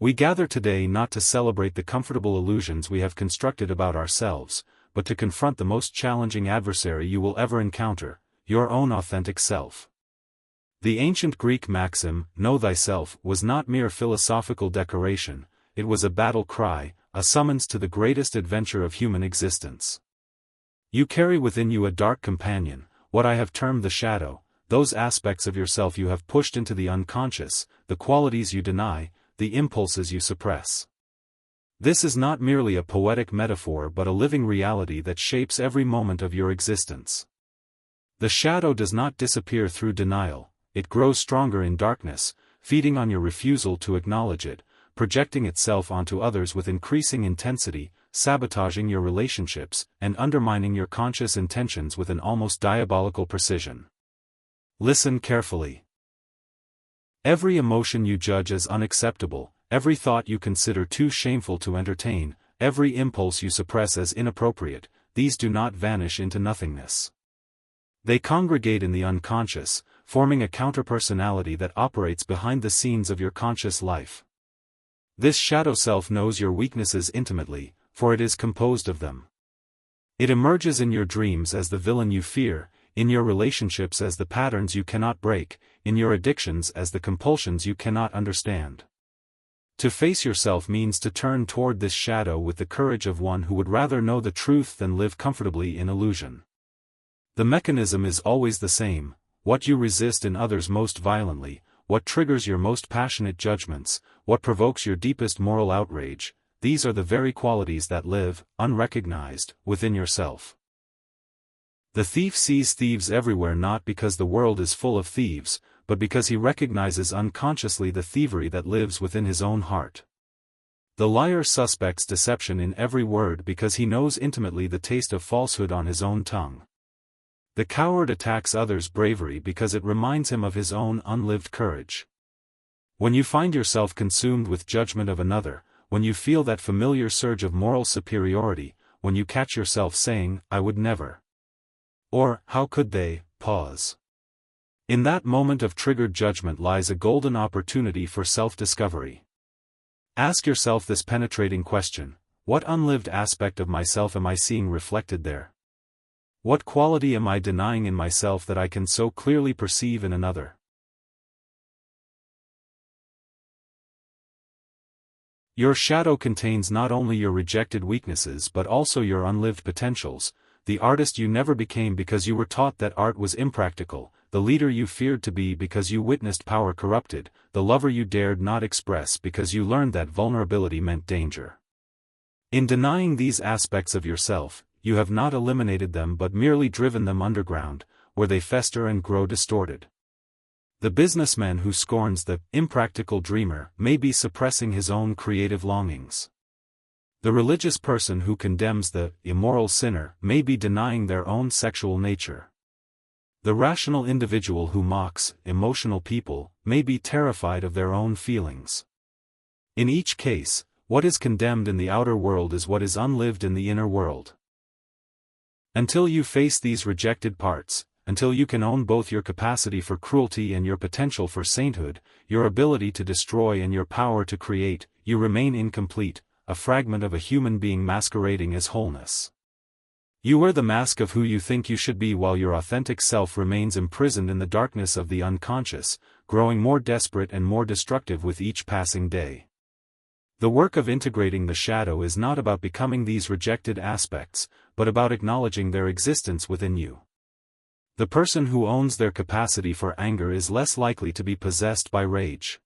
We gather today not to celebrate the comfortable illusions we have constructed about ourselves, but to confront the most challenging adversary you will ever encounter, your own authentic self. The ancient Greek maxim, "Know thyself," was not mere philosophical decoration, it was a battle cry, a summons to the greatest adventure of human existence. You carry within you a dark companion, what I have termed the shadow, those aspects of yourself you have pushed into the unconscious, the qualities you deny, the impulses you suppress. This is not merely a poetic metaphor but a living reality that shapes every moment of your existence. The shadow does not disappear through denial, it grows stronger in darkness, feeding on your refusal to acknowledge it, projecting itself onto others with increasing intensity, sabotaging your relationships, and undermining your conscious intentions with an almost diabolical precision. Listen carefully. Every emotion you judge as unacceptable, every thought you consider too shameful to entertain, every impulse you suppress as inappropriate, these do not vanish into nothingness. They congregate in the unconscious, forming a counterpersonality that operates behind the scenes of your conscious life. This shadow self knows your weaknesses intimately, for it is composed of them. It emerges in your dreams as the villain you fear, in your relationships as the patterns you cannot break, in your addictions as the compulsions you cannot understand. To face yourself means to turn toward this shadow with the courage of one who would rather know the truth than live comfortably in illusion. The mechanism is always the same: what you resist in others most violently, what triggers your most passionate judgments, what provokes your deepest moral outrage, these are the very qualities that live, unrecognized, within yourself. The thief sees thieves everywhere not because the world is full of thieves, but because he recognizes unconsciously the thievery that lives within his own heart. The liar suspects deception in every word because he knows intimately the taste of falsehood on his own tongue. The coward attacks others' bravery because it reminds him of his own unlived courage. When you find yourself consumed with judgment of another, when you feel that familiar surge of moral superiority, when you catch yourself saying, "I would never," or, "How could they," pause. In that moment of triggered judgment lies a golden opportunity for self-discovery. Ask yourself this penetrating question: what unlived aspect of myself am I seeing reflected there? What quality am I denying in myself that I can so clearly perceive in another? Your shadow contains not only your rejected weaknesses but also your unlived potentials, the artist you never became because you were taught that art was impractical, the leader you feared to be because you witnessed power corrupted, the lover you dared not express because you learned that vulnerability meant danger. In denying these aspects of yourself, you have not eliminated them but merely driven them underground, where they fester and grow distorted. The businessman who scorns the impractical dreamer may be suppressing his own creative longings. The religious person who condemns the immoral sinner may be denying their own sexual nature. The rational individual who mocks emotional people may be terrified of their own feelings. In each case, what is condemned in the outer world is what is unlived in the inner world. Until you face these rejected parts, until you can own both your capacity for cruelty and your potential for sainthood, your ability to destroy and your power to create, you remain incomplete, a fragment of a human being masquerading as wholeness. You wear the mask of who you think you should be while your authentic self remains imprisoned in the darkness of the unconscious, growing more desperate and more destructive with each passing day. The work of integrating the shadow is not about becoming these rejected aspects, but about acknowledging their existence within you. The person who owns their capacity for anger is less likely to be possessed by rage.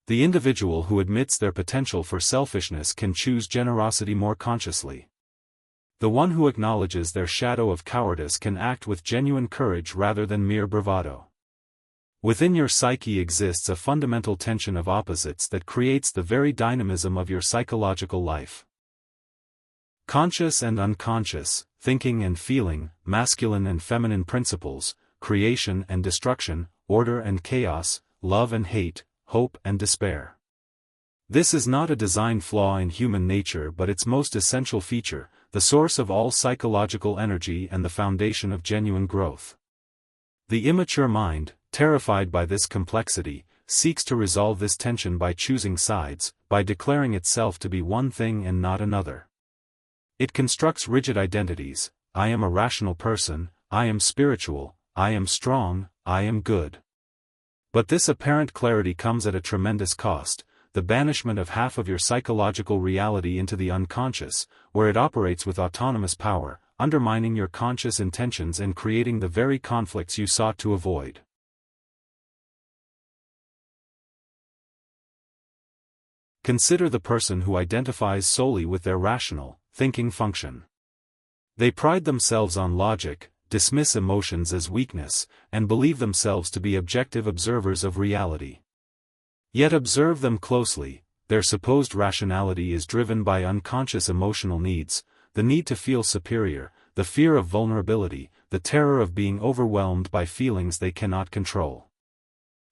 The individual who admits their potential for selfishness can choose generosity more consciously. The one who acknowledges their shadow of cowardice can act with genuine courage rather than mere bravado. Within your psyche exists a fundamental tension of opposites that creates the very dynamism of your psychological life. Conscious and unconscious, thinking and feeling, masculine and feminine principles, creation and destruction, order and chaos, love and hate, hope and despair. This is not a design flaw in human nature but its most essential feature, the source of all psychological energy and the foundation of genuine growth. The immature mind, terrified by this complexity, seeks to resolve this tension by choosing sides, by declaring itself to be one thing and not another. It constructs rigid identities: I am a rational person, I am spiritual, I am strong, I am good. But this apparent clarity comes at a tremendous cost: the banishment of half of your psychological reality into the unconscious, where it operates with autonomous power, undermining your conscious intentions and creating the very conflicts you sought to avoid. Consider the person who identifies solely with their rational, thinking function. They pride themselves on logic, dismiss emotions as weakness, and believe themselves to be objective observers of reality. Yet observe them closely: their supposed rationality is driven by unconscious emotional needs, the need to feel superior, the fear of vulnerability, the terror of being overwhelmed by feelings they cannot control.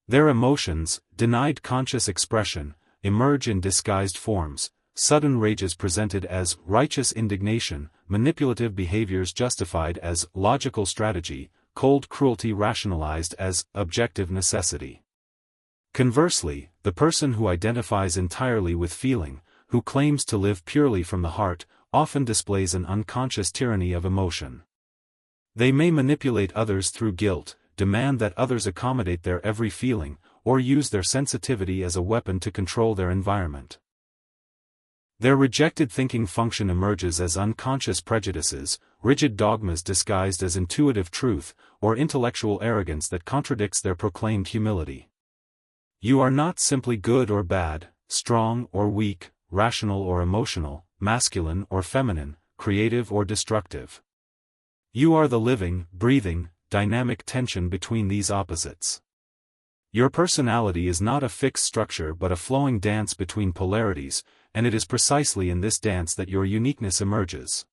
Their emotions, denied conscious expression, emerge in disguised forms: sudden rages presented as righteous indignation, manipulative behaviors justified as logical strategy, cold cruelty rationalized as objective necessity. Conversely, the person who identifies entirely with feeling, who claims to live purely from the heart, often displays an unconscious tyranny of emotion. They may manipulate others through guilt, demand that others accommodate their every feeling, or use their sensitivity as a weapon to control their environment. Their rejected thinking function emerges as unconscious prejudices, rigid dogmas disguised as intuitive truth, or intellectual arrogance that contradicts their proclaimed humility. You are not simply good or bad, strong or weak, rational or emotional, masculine or feminine, creative or destructive. You are the living, breathing, dynamic tension between these opposites. Your personality is not a fixed structure but a flowing dance between polarities, and it is precisely in this dance that your uniqueness emerges.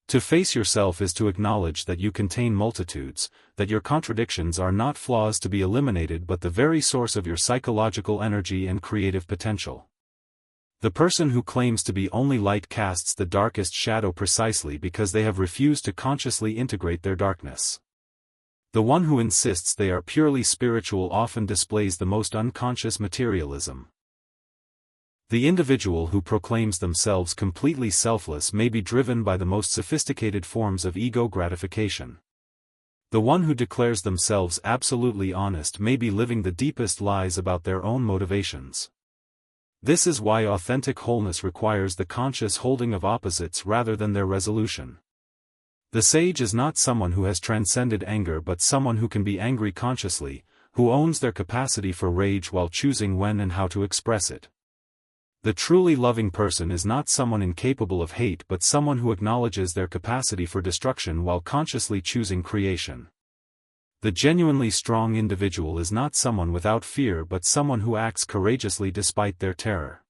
To face yourself is to acknowledge that you contain multitudes, that your contradictions are not flaws to be eliminated but the very source of your psychological energy and creative potential. The person who claims to be only light casts the darkest shadow precisely because they have refused to consciously integrate their darkness. The one who insists they are purely spiritual often displays the most unconscious materialism. The individual who proclaims themselves completely selfless may be driven by the most sophisticated forms of ego gratification. The one who declares themselves absolutely honest may be living the deepest lies about their own motivations. This is why authentic wholeness requires the conscious holding of opposites rather than their resolution. The sage is not someone who has transcended anger but someone who can be angry consciously, who owns their capacity for rage while choosing when and how to express it. The truly loving person is not someone incapable of hate but someone who acknowledges their capacity for destruction while consciously choosing creation. The genuinely strong individual is not someone without fear but someone who acts courageously despite their terror.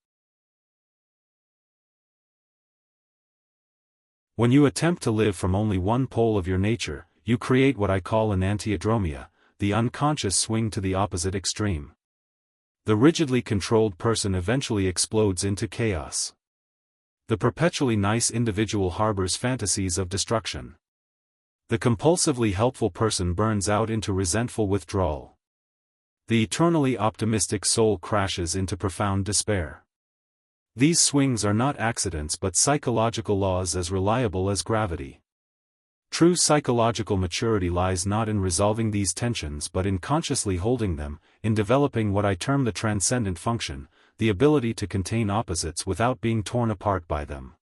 When you attempt to live from only one pole of your nature, you create what I call an antiodromia, the unconscious swing to the opposite extreme. The rigidly controlled person eventually explodes into chaos. The perpetually nice individual harbors fantasies of destruction. The compulsively helpful person burns out into resentful withdrawal. The eternally optimistic soul crashes into profound despair. These swings are not accidents but psychological laws as reliable as gravity. True psychological maturity lies not in resolving these tensions but in consciously holding them, in developing what I term the transcendent function, the ability to contain opposites without being torn apart by them.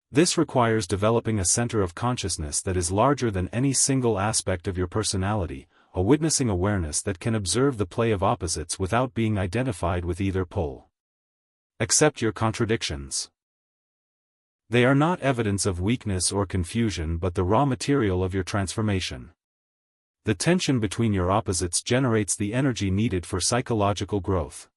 This requires developing a center of consciousness that is larger than any single aspect of your personality, a witnessing awareness that can observe the play of opposites without being identified with either pole. Accept your contradictions. They are not evidence of weakness or confusion but the raw material of your transformation. The tension between your opposites generates the energy needed for psychological growth.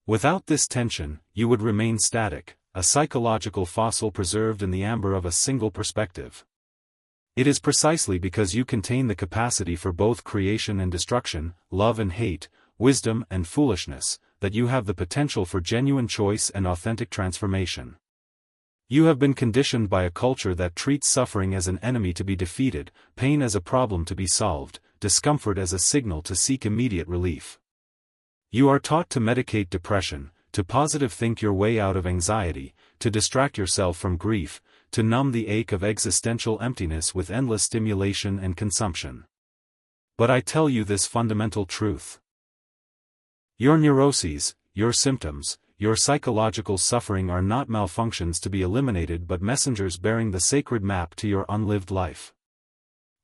Without this tension, you would remain static, a psychological fossil preserved in the amber of a single perspective. It is precisely because you contain the capacity for both creation and destruction, love and hate, wisdom and foolishness, that you have the potential for genuine choice and authentic transformation. You have been conditioned by a culture that treats suffering as an enemy to be defeated, pain as a problem to be solved, discomfort as a signal to seek immediate relief. You are taught to medicate depression, to positive think your way out of anxiety, to distract yourself from grief, to numb the ache of existential emptiness with endless stimulation and consumption. But I tell you this fundamental truth. Your neuroses, your symptoms, your psychological suffering are not malfunctions to be eliminated but messengers bearing the sacred map to your unlived life.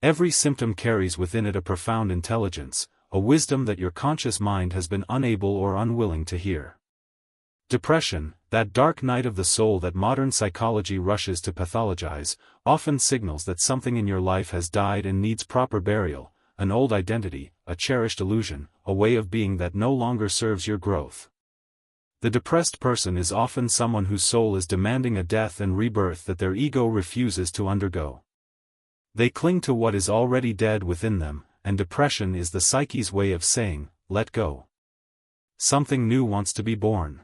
Every symptom carries within it a profound intelligence, a wisdom that your conscious mind has been unable or unwilling to hear. Depression, that dark night of the soul that modern psychology rushes to pathologize, often signals that something in your life has died and needs proper burial, an old identity, a cherished illusion, a way of being that no longer serves your growth. The depressed person is often someone whose soul is demanding a death and rebirth that their ego refuses to undergo. They cling to what is already dead within them, and depression is the psyche's way of saying, let go. Something new wants to be born.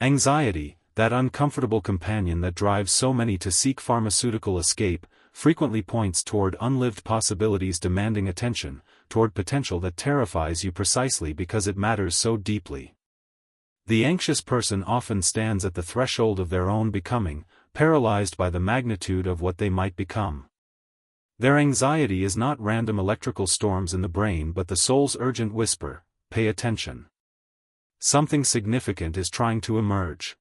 Anxiety, that uncomfortable companion that drives so many to seek pharmaceutical escape, frequently points toward unlived possibilities demanding attention, toward potential that terrifies you precisely because it matters so deeply. The anxious person often stands at the threshold of their own becoming, paralyzed by the magnitude of what they might become. Their anxiety is not random electrical storms in the brain but the soul's urgent whisper, pay attention. Something significant is trying to emerge.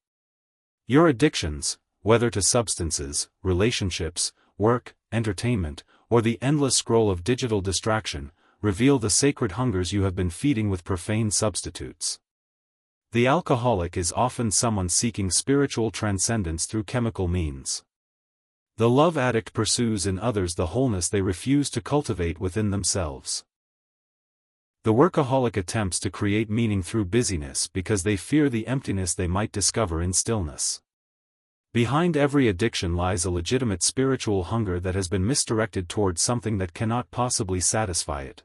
Your addictions, whether to substances, relationships, work, entertainment, or the endless scroll of digital distraction, reveal the sacred hungers you have been feeding with profane substitutes. The alcoholic is often someone seeking spiritual transcendence through chemical means. The love addict pursues in others the wholeness they refuse to cultivate within themselves. The workaholic attempts to create meaning through busyness because they fear the emptiness they might discover in stillness. Behind every addiction lies a legitimate spiritual hunger that has been misdirected towards something that cannot possibly satisfy it.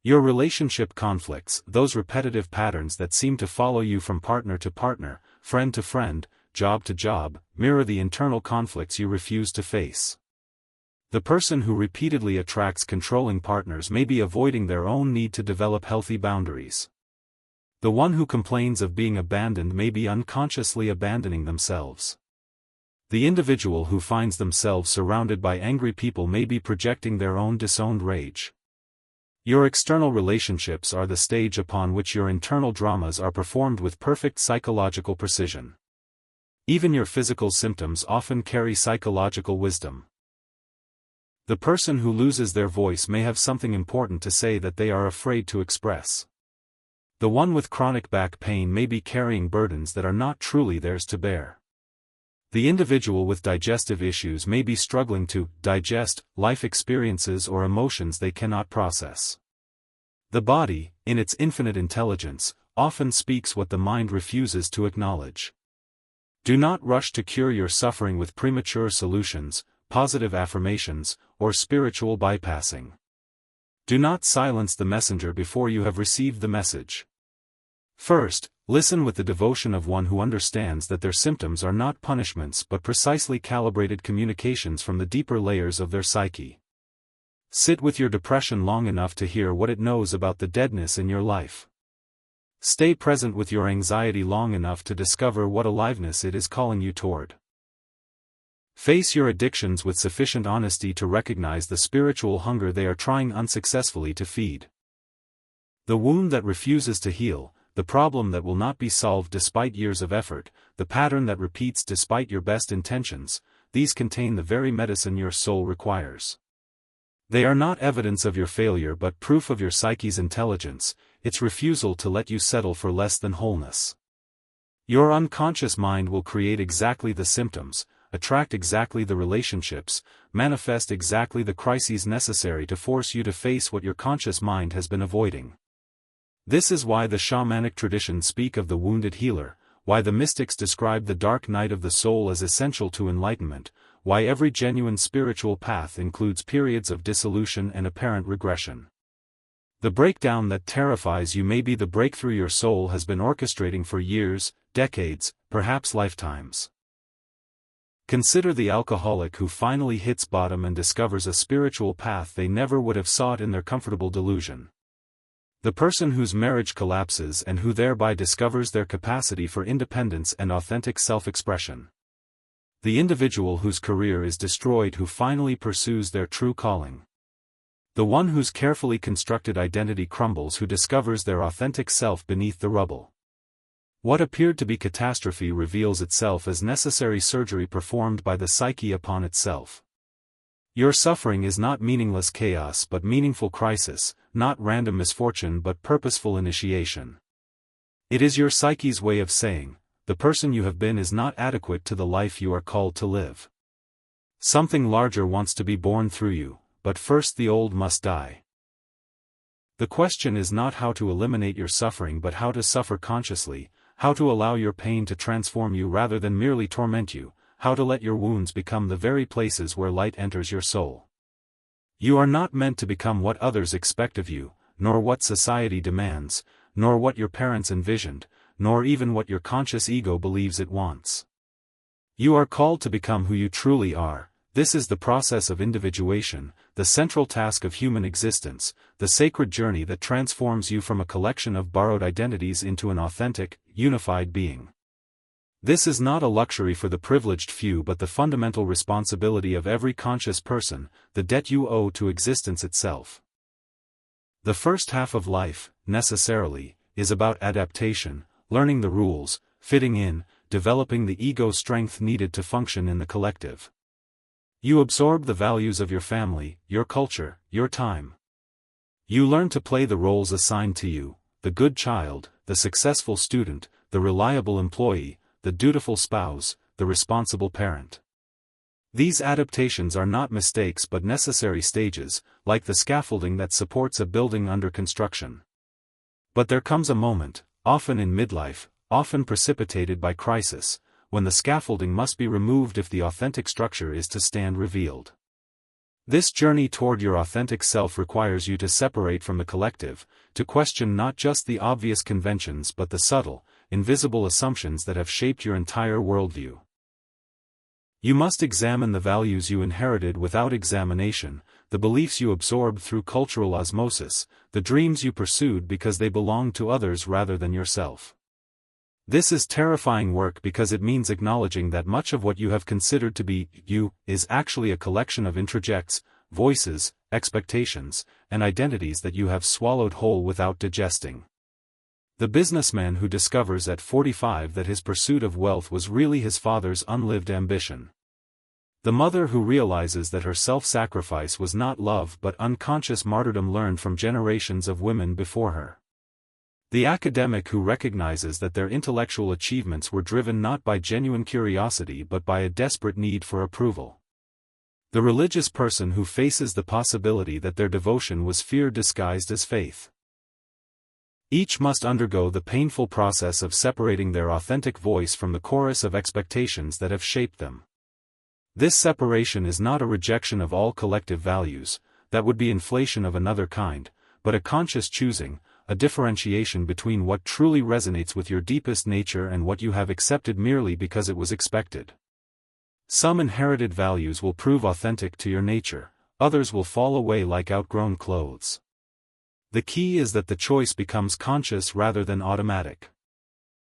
Your relationship conflicts, those repetitive patterns that seem to follow you from partner to partner, friend to friend, job to job, mirror the internal conflicts you refuse to face. The person who repeatedly attracts controlling partners may be avoiding their own need to develop healthy boundaries. The one who complains of being abandoned may be unconsciously abandoning themselves. The individual who finds themselves surrounded by angry people may be projecting their own disowned rage. Your external relationships are the stage upon which your internal dramas are performed with perfect psychological precision. Even your physical symptoms often carry psychological wisdom. The person who loses their voice may have something important to say that they are afraid to express. The one with chronic back pain may be carrying burdens that are not truly theirs to bear. The individual with digestive issues may be struggling to digest life experiences or emotions they cannot process. The body, in its infinite intelligence, often speaks what the mind refuses to acknowledge. Do not rush to cure your suffering with premature solutions, positive affirmations, or spiritual bypassing. Do not silence the messenger before you have received the message. First, listen with the devotion of one who understands that their symptoms are not punishments but precisely calibrated communications from the deeper layers of their psyche. Sit with your depression long enough to hear what it knows about the deadness in your life. Stay present with your anxiety long enough to discover what aliveness it is calling you toward. Face your addictions with sufficient honesty to recognize the spiritual hunger they are trying unsuccessfully to feed. The wound that refuses to heal, the problem that will not be solved despite years of effort, the pattern that repeats despite your best intentions, these contain the very medicine your soul requires. They are not evidence of your failure but proof of your psyche's intelligence, its refusal to let you settle for less than wholeness. Your unconscious mind will create exactly the symptoms, attract exactly the relationships, manifest exactly the crises necessary to force you to face what your conscious mind has been avoiding. This is why the shamanic traditions speak of the wounded healer, why the mystics describe the dark night of the soul as essential to enlightenment, why every genuine spiritual path includes periods of dissolution and apparent regression. The breakdown that terrifies you may be the breakthrough your soul has been orchestrating for years, decades, perhaps lifetimes. Consider the alcoholic who finally hits bottom and discovers a spiritual path they never would have sought in their comfortable delusion. The person whose marriage collapses and who thereby discovers their capacity for independence and authentic self-expression. The individual whose career is destroyed who finally pursues their true calling. The one whose carefully constructed identity crumbles who discovers their authentic self beneath the rubble. What appeared to be catastrophe reveals itself as necessary surgery performed by the psyche upon itself. Your suffering is not meaningless chaos but meaningful crisis, not random misfortune but purposeful initiation. It is your psyche's way of saying, the person you have been is not adequate to the life you are called to live. Something larger wants to be born through you, but first the old must die. The question is not how to eliminate your suffering but how to suffer consciously, how to allow your pain to transform you rather than merely torment you, how to let your wounds become the very places where light enters your soul. You are not meant to become what others expect of you, nor what society demands, nor what your parents envisioned, nor even what your conscious ego believes it wants. You are called to become who you truly are. This is the process of individuation, the central task of human existence, the sacred journey that transforms you from a collection of borrowed identities into an authentic, unified being. This is not a luxury for the privileged few but the fundamental responsibility of every conscious person, the debt you owe to existence itself. The first half of life, necessarily, is about adaptation, learning the rules, fitting in, developing the ego strength needed to function in the collective. You absorb the values of your family, your culture, your time. You learn to play the roles assigned to you, the good child, the successful student, the reliable employee, the dutiful spouse, the responsible parent. These adaptations are not mistakes but necessary stages, like the scaffolding that supports a building under construction. But there comes a moment, often in midlife, often precipitated by crisis, when the scaffolding must be removed if the authentic structure is to stand revealed. This journey toward your authentic self requires you to separate from the collective, to question not just the obvious conventions but the subtle, invisible assumptions that have shaped your entire worldview. You must examine the values you inherited without examination, the beliefs you absorbed through cultural osmosis, the dreams you pursued because they belonged to others rather than yourself. This is terrifying work because it means acknowledging that much of what you have considered to be you is actually a collection of introjects, voices, expectations, and identities that you have swallowed whole without digesting. The businessman who discovers at 45 that his pursuit of wealth was really his father's unlived ambition. The mother who realizes that her self-sacrifice was not love but unconscious martyrdom learned from generations of women before her. The academic who recognizes that their intellectual achievements were driven not by genuine curiosity but by a desperate need for approval. The religious person who faces the possibility that their devotion was fear disguised as faith. Each must undergo the painful process of separating their authentic voice from the chorus of expectations that have shaped them. This separation is not a rejection of all collective values, that would be inflation of another kind, but a conscious choosing, a differentiation between what truly resonates with your deepest nature and what you have accepted merely because it was expected. Some inherited values will prove authentic to your nature, others will fall away like outgrown clothes. The key is that the choice becomes conscious rather than automatic.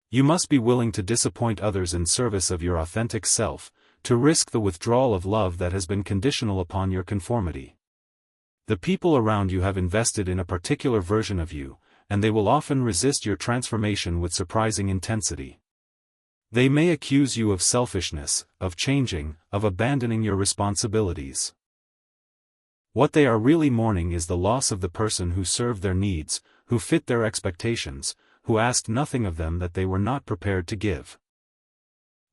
You must be willing to disappoint others in service of your authentic self, to risk the withdrawal of love that has been conditional upon your conformity. The people around you have invested in a particular version of you, and they will often resist your transformation with surprising intensity. They may accuse you of selfishness, of changing, of abandoning your responsibilities. What they are really mourning is the loss of the person who served their needs, who fit their expectations, who asked nothing of them that they were not prepared to give.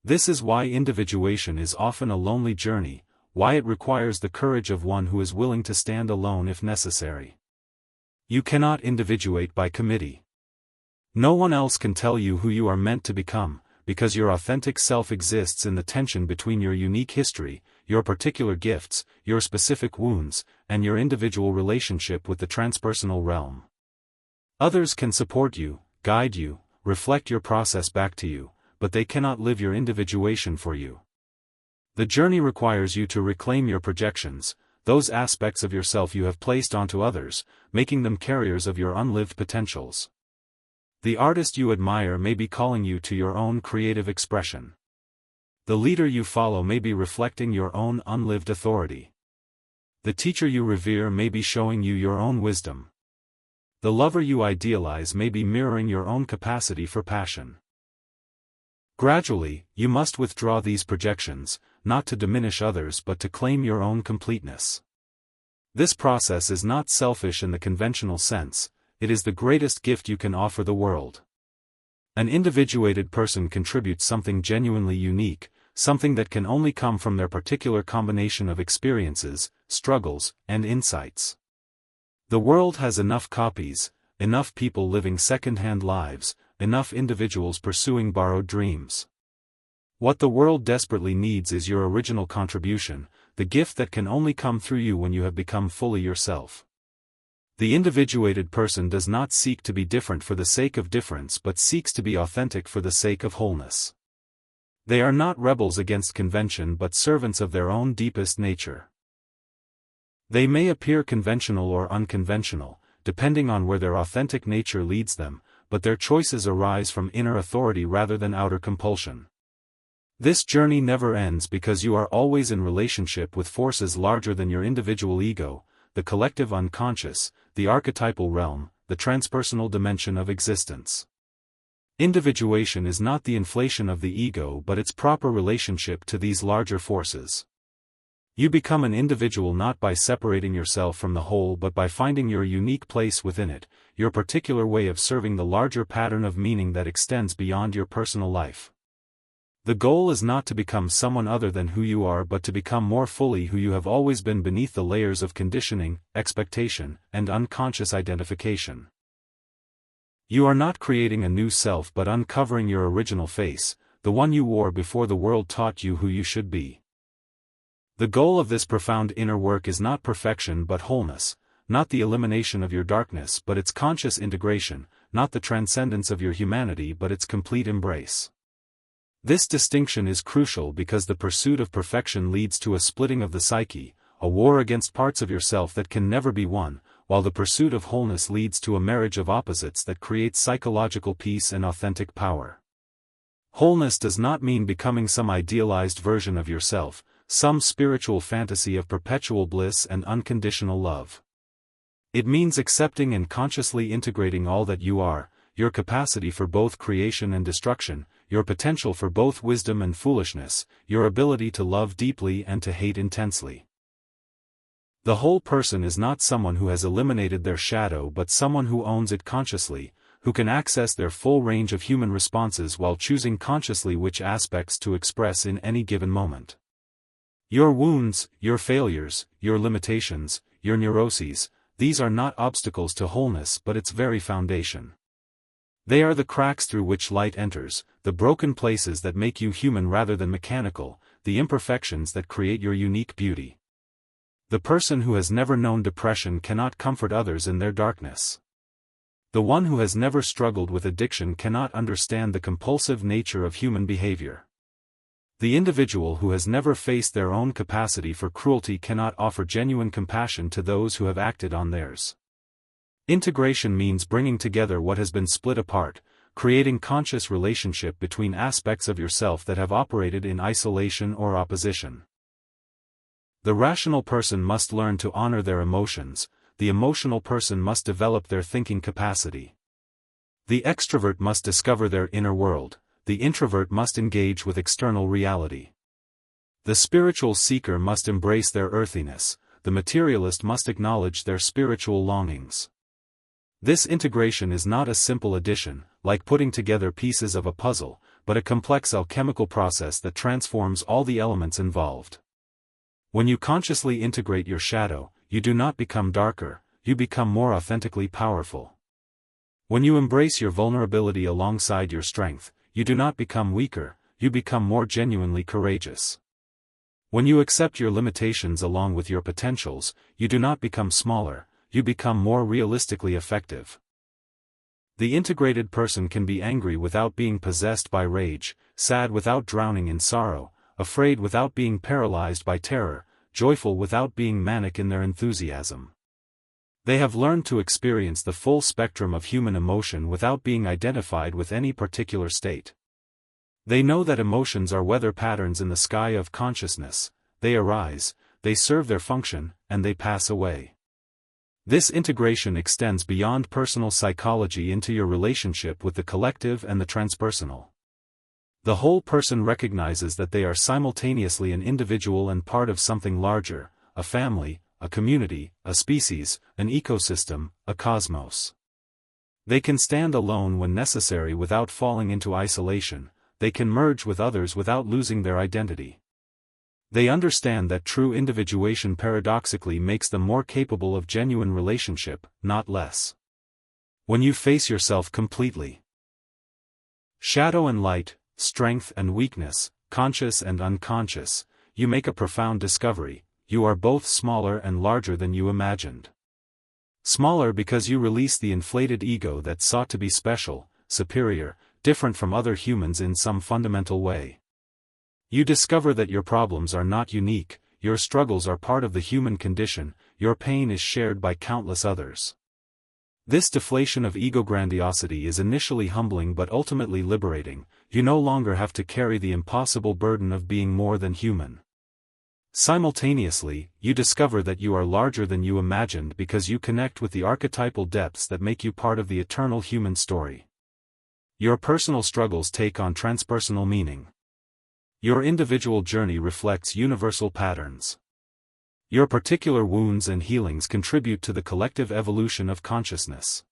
This is why individuation is often a lonely journey, why it requires the courage of one who is willing to stand alone if necessary. You cannot individuate by committee. No one else can tell you who you are meant to become, because your authentic self exists in the tension between your unique history, your particular gifts, your specific wounds, and your individual relationship with the transpersonal realm. Others can support you, guide you, reflect your process back to you, but they cannot live your individuation for you. The journey requires you to reclaim your projections, those aspects of yourself you have placed onto others, making them carriers of your unlived potentials. The artist you admire may be calling you to your own creative expression. The leader you follow may be reflecting your own unlived authority. The teacher you revere may be showing you your own wisdom. The lover you idealize may be mirroring your own capacity for passion. Gradually, you must withdraw these projections, not to diminish others but to claim your own completeness. This process is not selfish in the conventional sense, it is the greatest gift you can offer the world. An individuated person contributes something genuinely unique, something that can only come from their particular combination of experiences, struggles, and insights. The world has enough copies, enough people living second-hand lives, enough individuals pursuing borrowed dreams. What the world desperately needs is your original contribution, the gift that can only come through you when you have become fully yourself. The individuated person does not seek to be different for the sake of difference but seeks to be authentic for the sake of wholeness. They are not rebels against convention but servants of their own deepest nature. They may appear conventional or unconventional, depending on where their authentic nature leads them, but their choices arise from inner authority rather than outer compulsion. This journey never ends because you are always in relationship with forces larger than your individual ego, the collective unconscious, the archetypal realm, the transpersonal dimension of existence. Individuation is not the inflation of the ego but its proper relationship to these larger forces. You become an individual not by separating yourself from the whole but by finding your unique place within it, your particular way of serving the larger pattern of meaning that extends beyond your personal life. The goal is not to become someone other than who you are but to become more fully who you have always been beneath the layers of conditioning, expectation, and unconscious identification. You are not creating a new self but uncovering your original face, the one you wore before the world taught you who you should be. The goal of this profound inner work is not perfection but wholeness, not the elimination of your darkness but its conscious integration, not the transcendence of your humanity but its complete embrace. This distinction is crucial because the pursuit of perfection leads to a splitting of the psyche, a war against parts of yourself that can never be won, while the pursuit of wholeness leads to a marriage of opposites that creates psychological peace and authentic power. Wholeness does not mean becoming some idealized version of yourself, some spiritual fantasy of perpetual bliss and unconditional love. It means accepting and consciously integrating all that you are, your capacity for both creation and destruction, your potential for both wisdom and foolishness, your ability to love deeply and to hate intensely. The whole person is not someone who has eliminated their shadow but someone who owns it consciously, who can access their full range of human responses while choosing consciously which aspects to express in any given moment. Your wounds, your failures, your limitations, your neuroses, these are not obstacles to wholeness but its very foundation. They are the cracks through which light enters, the broken places that make you human rather than mechanical, the imperfections that create your unique beauty. The person who has never known depression cannot comfort others in their darkness. The one who has never struggled with addiction cannot understand the compulsive nature of human behavior. The individual who has never faced their own capacity for cruelty cannot offer genuine compassion to those who have acted on theirs. Integration means bringing together what has been split apart, creating conscious relationship between aspects of yourself that have operated in isolation or opposition. The rational person must learn to honor their emotions, the emotional person must develop their thinking capacity. The extrovert must discover their inner world, the introvert must engage with external reality. The spiritual seeker must embrace their earthiness, the materialist must acknowledge their spiritual longings. This integration is not a simple addition, like putting together pieces of a puzzle, but a complex alchemical process that transforms all the elements involved. When you consciously integrate your shadow, you do not become darker, you become more authentically powerful. When you embrace your vulnerability alongside your strength, you do not become weaker, you become more genuinely courageous. When you accept your limitations along with your potentials, you do not become smaller, you become more realistically effective. The integrated person can be angry without being possessed by rage, sad without drowning in sorrow, afraid without being paralyzed by terror, joyful without being manic in their enthusiasm. They have learned to experience the full spectrum of human emotion without being identified with any particular state. They know that emotions are weather patterns in the sky of consciousness. They arise, they serve their function, and they pass away. This integration extends beyond personal psychology into your relationship with the collective and the transpersonal. The whole person recognizes that they are simultaneously an individual and part of something larger, a family, a community, a species, an ecosystem, a cosmos. They can stand alone when necessary without falling into isolation. They can merge with others without losing their identity. They understand that true individuation paradoxically makes them more capable of genuine relationship, not less. When you face yourself completely, shadow and light, strength and weakness, conscious and unconscious, you make a profound discovery: you are both smaller and larger than you imagined. Smaller because you release the inflated ego that sought to be special, superior, different from other humans in some fundamental way. You discover that your problems are not unique, your struggles are part of the human condition, your pain is shared by countless others. This deflation of ego grandiosity is initially humbling but ultimately liberating. You no longer have to carry the impossible burden of being more than human. Simultaneously, you discover that you are larger than you imagined because you connect with the archetypal depths that make you part of the eternal human story. Your personal struggles take on transpersonal meaning. Your individual journey reflects universal patterns. Your particular wounds and healings contribute to the collective evolution of consciousness.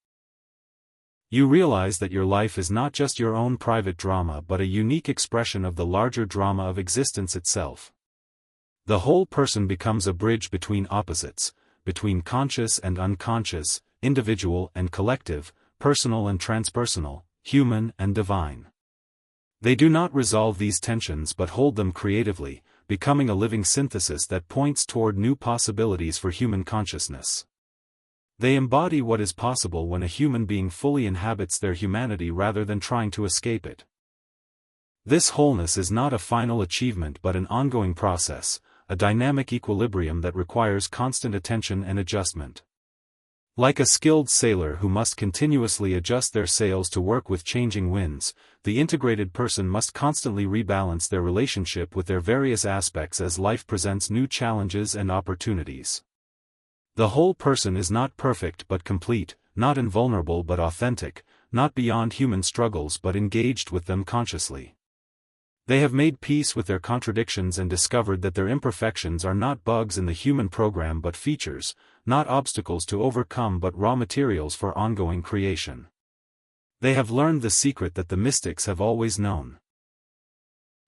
You realize that your life is not just your own private drama but a unique expression of the larger drama of existence itself. The whole person becomes a bridge between opposites, between conscious and unconscious, individual and collective, personal and transpersonal, human and divine. They do not resolve these tensions but hold them creatively, becoming a living synthesis that points toward new possibilities for human consciousness. They embody what is possible when a human being fully inhabits their humanity rather than trying to escape it. This wholeness is not a final achievement but an ongoing process, a dynamic equilibrium that requires constant attention and adjustment. Like a skilled sailor who must continuously adjust their sails to work with changing winds, the integrated person must constantly rebalance their relationship with their various aspects as life presents new challenges and opportunities. The whole person is not perfect but complete, not invulnerable but authentic, not beyond human struggles but engaged with them consciously. They have made peace with their contradictions and discovered that their imperfections are not bugs in the human program but features, not obstacles to overcome but raw materials for ongoing creation. They have learned the secret that the mystics have always known.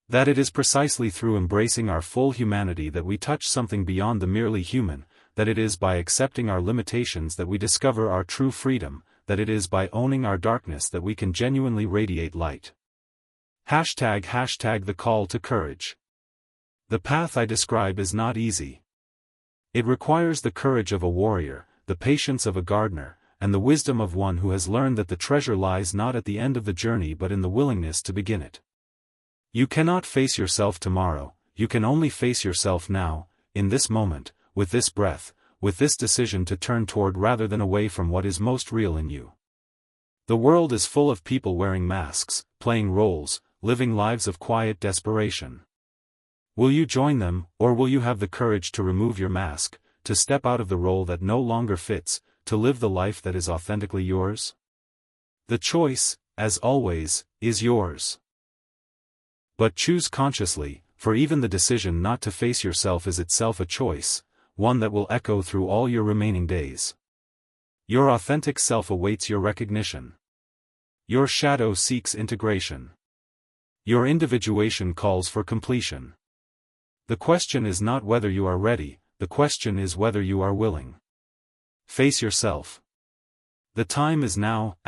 That it is precisely through embracing our full humanity that we touch something beyond the merely human, that it is by accepting our limitations that we discover our true freedom, that it is by owning our darkness that we can genuinely radiate light. #the call to courage. The path I describe is not easy. It requires the courage of a warrior, the patience of a gardener, and the wisdom of one who has learned that the treasure lies not at the end of the journey but in the willingness to begin it. You cannot face yourself tomorrow, you can only face yourself now, in this moment, with this breath, with this decision to turn toward rather than away from what is most real in you. The world is full of people wearing masks, playing roles, living lives of quiet desperation. Will you join them, or will you have the courage to remove your mask, to step out of the role that no longer fits, to live the life that is authentically yours? The choice, as always, is yours. But choose consciously, for even the decision not to face yourself is itself a choice, one that will echo through all your remaining days. Your authentic self awaits your recognition. Your shadow seeks integration. Your individuation calls for completion. The question is not whether you are ready, the question is whether you are willing. Face yourself. The time is now, *.